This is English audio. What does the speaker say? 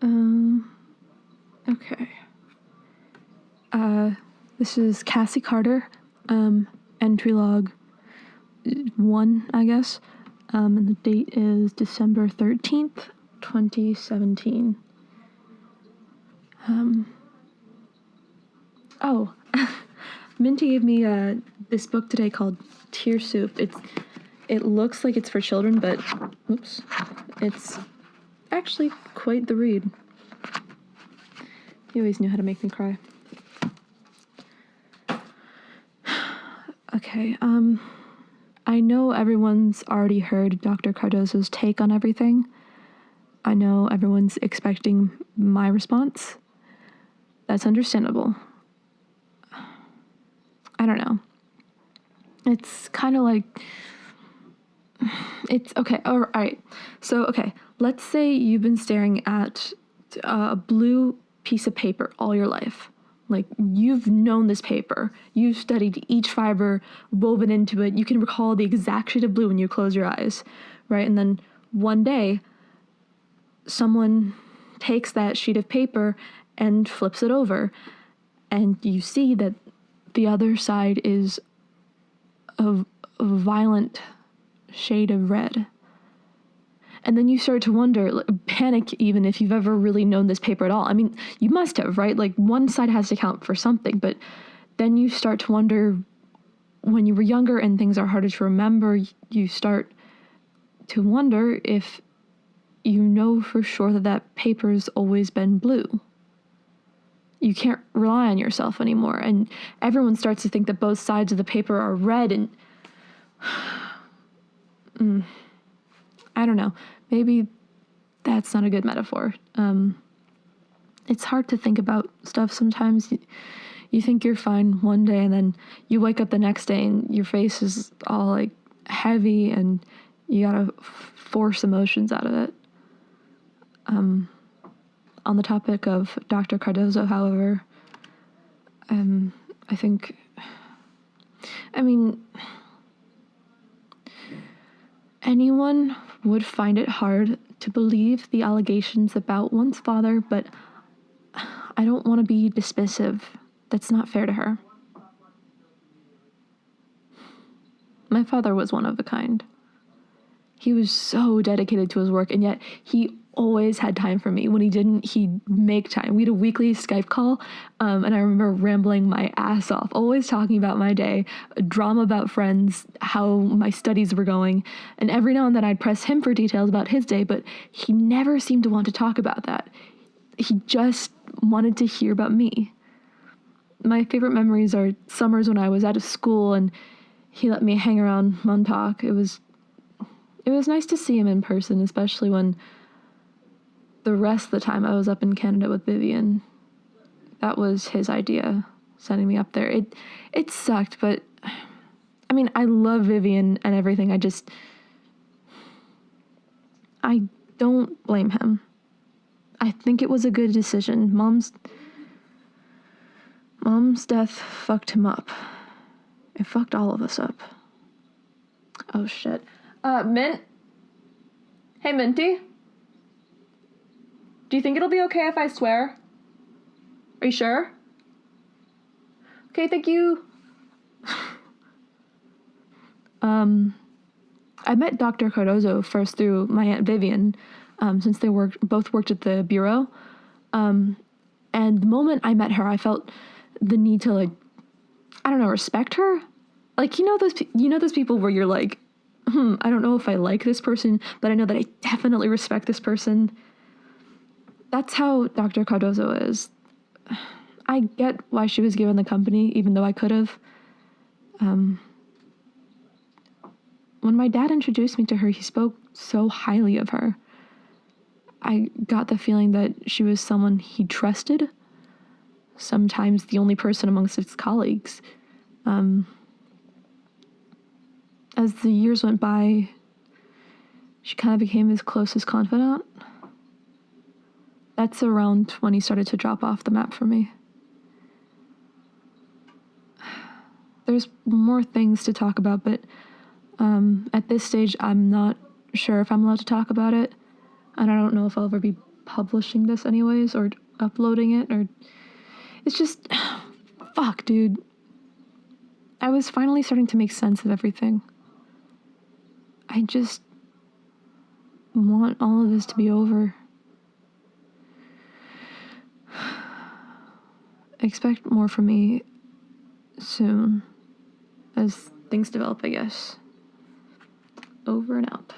Okay. This is Cassie Carter, entry log 1, I guess. And the date is December 13th, 2017. Minty gave me this book today called Tear Soup. It looks like it's for children, but it's actually quite the read. He always knew how to make me cry. Okay, I know everyone's already heard Dr. Cardozo's take on everything. I know everyone's expecting my response. That's understandable. I don't know. It's kind of like... It's... Okay, alright. So, okay, let's say you've been staring at a blue piece of paper all your life. Like, you've known this paper. You've studied each fiber woven into it. You can recall the exact shade of blue when you close your eyes, right? And then one day, someone takes that sheet of paper and flips it over, and you see that the other side is a violent shade of red. And then you start to wonder, panic even if you've ever really known this paper at all. I mean, you must have, right? Like, one side has to count for something, but then you start to wonder, when you were younger and things are harder to remember, you start to wonder if you know for sure that that paper's always been blue. You can't rely on yourself anymore, and everyone starts to think that both sides of the paper are red, and I don't know. Maybe that's not a good metaphor. It's hard to think about stuff sometimes. You think you're fine one day, and then you wake up the next day and your face is all like heavy, and you gotta force emotions out of it. On the topic of Dr. Cardozo, however, I mean, anyone would find it hard to believe the allegations about one's father, but I don't want to be dismissive. That's not fair to her. My father was one of a kind. He was so dedicated to his work, and yet he always had time for me. When he didn't, he'd make time. We had a weekly Skype call, and I remember rambling my ass off, always talking about my day, drama about friends, how my studies were going, and every now and then I'd press him for details about his day, but he never seemed to want to talk about that. He just wanted to hear about me. My favorite memories are summers when I was out of school and he let me hang around Montauk. It was nice to see him in person, especially when the rest of the time I was up in Canada with Vivian. That was his idea, sending me up there. It sucked, but I mean, I love Vivian and everything. I don't blame him. I think it was a good decision. Mom's death fucked him up. It fucked all of us up. Oh shit. Mint? Hey, Minty? Do you think it'll be okay if I swear? Are you sure? Okay, thank you. I met Dr. Cardozo first through my Aunt Vivian, since they both worked at the bureau. And the moment I met her, I felt the need to, respect her. Like, you know those people where you're like, I don't know if I like this person, but I know that I definitely respect this person. That's how Dr. Cardozo is. I get why she was given the company, even though I could have. When my dad introduced me to her, he spoke so highly of her. I got the feeling that she was someone he trusted, sometimes the only person amongst his colleagues. As the years went by, she kind of became his closest confidant. That's around when he started to drop off the map for me. There's more things to talk about, but at this stage, I'm not sure if I'm allowed to talk about it, and I don't know if I'll ever be publishing this anyways, or uploading it, or it's just, fuck, dude. I was finally starting to make sense of everything. I just want all of this to be over. Expect more from me soon as things develop, I guess. Over and out.